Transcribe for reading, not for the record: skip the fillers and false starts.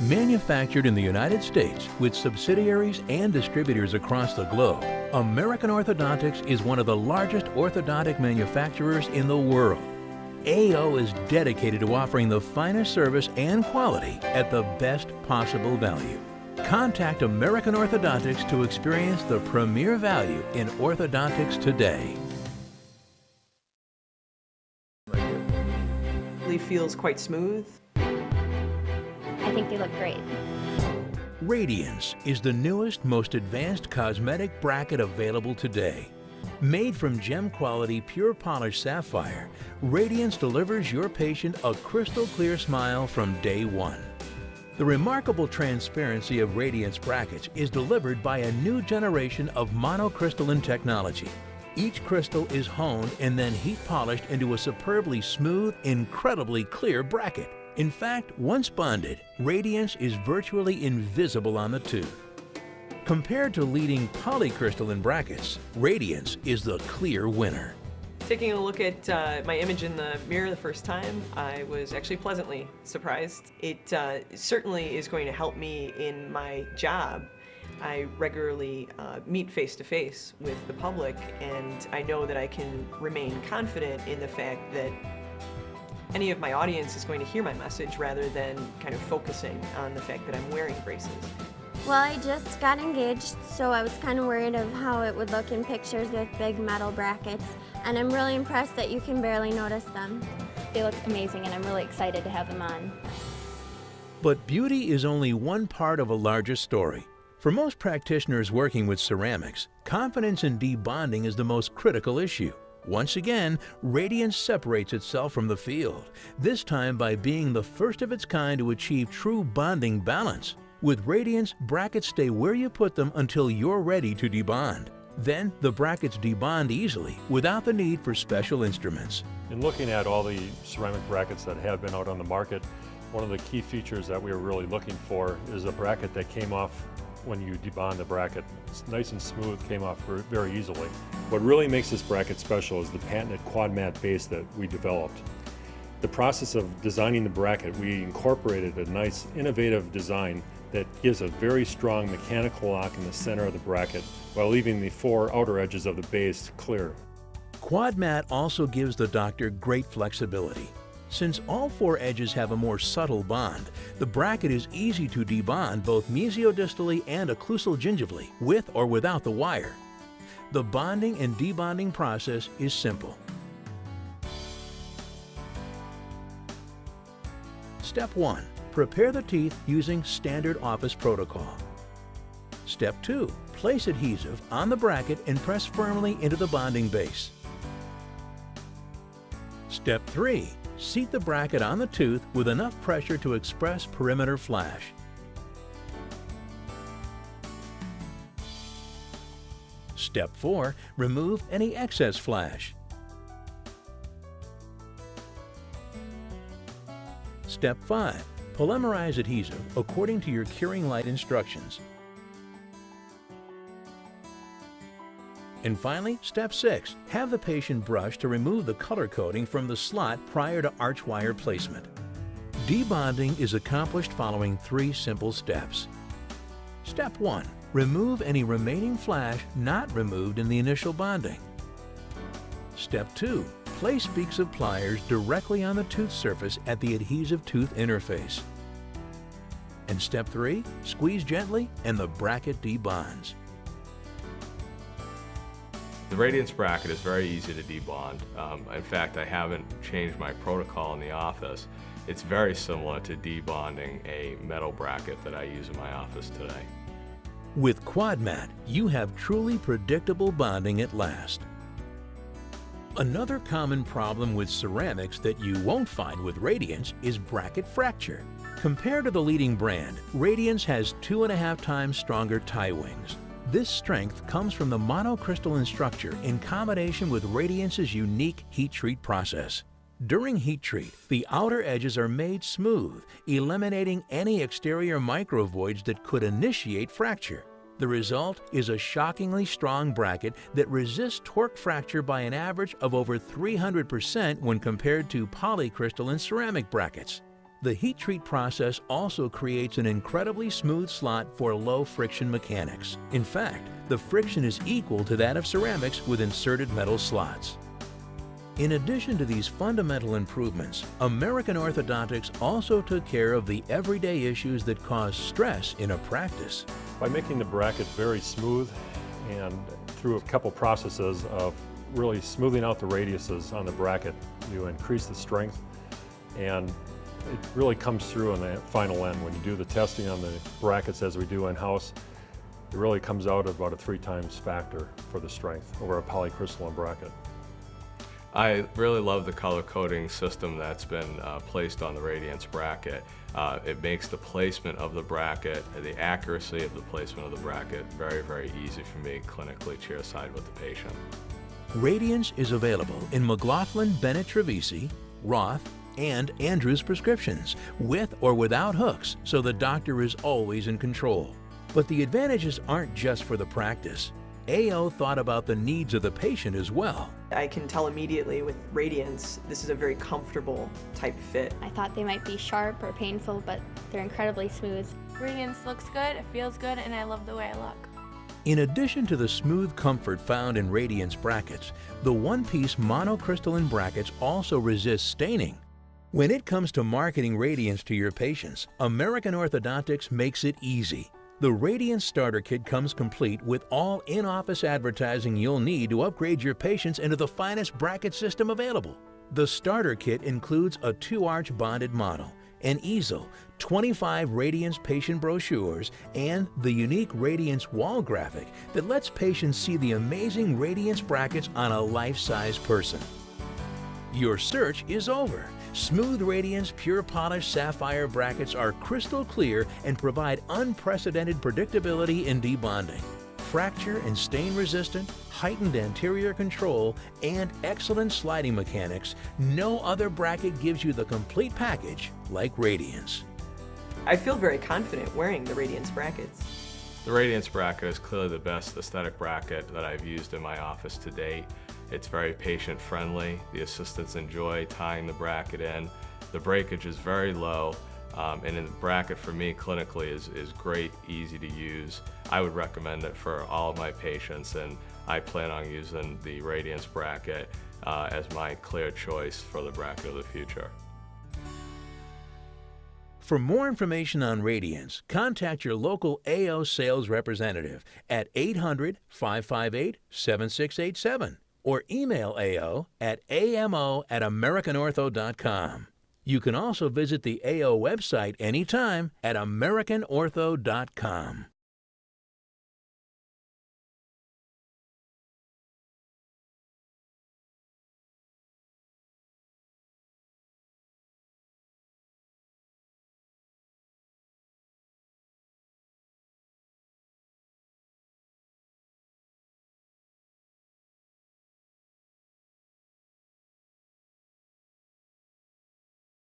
Manufactured in the United States with subsidiaries and distributors across the globe, American Orthodontics is one of the largest orthodontic manufacturers in the world. AO is dedicated to offering the finest service and quality at the best possible value. Contact American Orthodontics to experience the premier value in orthodontics today. It feels quite smooth. I think they look great. Radiance is the newest, most advanced cosmetic bracket available today. Made from gem-quality, pure polished sapphire, Radiance delivers your patient a crystal clear smile from day one. The remarkable transparency of Radiance brackets is delivered by a new generation of monocrystalline technology. Each crystal is honed and then heat polished into a superbly smooth, incredibly clear bracket. In fact, once bonded, Radiance is virtually invisible on the tooth. Compared to leading polycrystalline brackets, Radiance is the clear winner. Taking a look at my image in the mirror the first time, I was actually pleasantly surprised. It certainly is going to help me in my job. I regularly meet face-to-face with the public, and I know that I can remain confident in the fact that any of my audience is going to hear my message rather than kind of focusing on the fact that I'm wearing braces. Well, I just got engaged, so I was kind of worried of how it would look in pictures with big metal brackets, and I'm really impressed that you can barely notice them. They look amazing, and I'm really excited to have them on. But beauty is only one part of a larger story. For most practitioners working with ceramics, confidence in debonding is the most critical issue. Once again, Radiance separates itself from the field, this time by being the first of its kind to achieve true bonding balance. With Radiance, brackets stay where you put them until you're ready to debond. Then, the brackets debond easily, without the need for special instruments. In looking at all the ceramic brackets that have been out on the market, one of the key features that we were really looking for is a bracket that came off when you debond the bracket. It's nice and smooth, came off very easily. What really makes this bracket special is the patented quad mat base that we developed. The process of designing the bracket, we incorporated a nice innovative design that gives a very strong mechanical lock in the center of the bracket while leaving the four outer edges of the base clear. Quad mat also gives the doctor great flexibility. Since all four edges have a more subtle bond, the bracket is easy to debond both mesiodistally and occlusal gingivally, with or without the wire. The bonding and debonding process is simple. Step 1. Prepare the teeth using standard office protocol. Step 2. Place adhesive on the bracket and press firmly into the bonding base. Step 3. Seat the bracket on the tooth with enough pressure to express perimeter flash. Step 4. Remove any excess flash. Step 5. Polymerize adhesive according to your curing light instructions. And finally, Step 6. Have the patient brush to remove the color coating from the slot prior to arch wire placement. Debonding is accomplished following 3 simple steps. Step 1. Remove any remaining flash not removed in the initial bonding. Step 2. Place beaks of pliers directly on the tooth surface at the adhesive tooth interface. And Step 3. Squeeze gently and the bracket debonds. The Radiance bracket is very easy to debond. In fact, I haven't changed my protocol in the office. It's very similar to debonding a metal bracket that I use in my office today. With Quad Mat, you have truly predictable bonding at last. Another common problem with ceramics that you won't find with Radiance is bracket fracture. Compared to the leading brand, Radiance has 2.5 times stronger tie wings. This strength comes from the monocrystalline structure in combination with Radiance's unique heat treat process. During heat treat, the outer edges are made smooth, eliminating any exterior microvoids that could initiate fracture. The result is a shockingly strong bracket that resists torque fracture by an average of over 300% when compared to polycrystalline ceramic brackets. The heat treat process also creates an incredibly smooth slot for low friction mechanics. In fact, the friction is equal to that of ceramics with inserted metal slots. In addition to these fundamental improvements, American Orthodontics also took care of the everyday issues that cause stress in a practice. By making the bracket very smooth and through a couple processes of really smoothing out the radiuses on the bracket, you increase the strength, and it really comes through on the final end. When you do the testing on the brackets as we do in-house, it really comes out about a 3 times factor for the strength over a polycrystalline bracket. I really love the color coding system that's been placed on the Radiance bracket. It makes the placement of the bracket, the accuracy of the placement of the bracket, very, very easy for me clinically chairside with the patient. Radiance is available in McLaughlin, Bennett Trevisi, Roth, and Andrews prescriptions, with or without hooks, so the doctor is always in control. But the advantages aren't just for the practice. AO thought about the needs of the patient as well. I can tell immediately with Radiance, this is a very comfortable type fit. I thought they might be sharp or painful, but they're incredibly smooth. Radiance looks good, it feels good, and I love the way I look. In addition to the smooth comfort found in Radiance brackets, the one-piece monocrystalline brackets also resist staining. When it comes to marketing Radiance to your patients, American Orthodontics makes it easy. The Radiance Starter Kit comes complete with all in-office advertising you'll need to upgrade your patients into the finest bracket system available. The Starter Kit includes a 2-arch bonded model, an easel, 25 Radiance patient brochures, and the unique Radiance wall graphic that lets patients see the amazing Radiance brackets on a life-size person. Your search is over. Smooth Radiance Pure Polish Sapphire brackets are crystal clear and provide unprecedented predictability in debonding. Fracture and stain resistant, heightened anterior control, and excellent sliding mechanics, no other bracket gives you the complete package like Radiance. I feel very confident wearing the Radiance brackets. The Radiance bracket is clearly the best aesthetic bracket that I've used in my office to date. It's very patient friendly. The assistants enjoy tying the bracket in. The breakage is very low, and the bracket for me clinically is great, easy to use. I would recommend it for all of my patients, and I plan on using the Radiance bracket as my clear choice for the bracket of the future. For more information on Radiance, contact your local AO sales representative at 800-558-7687 or email AO at amo@americanortho.com. You can also visit the AO website anytime at americanortho.com.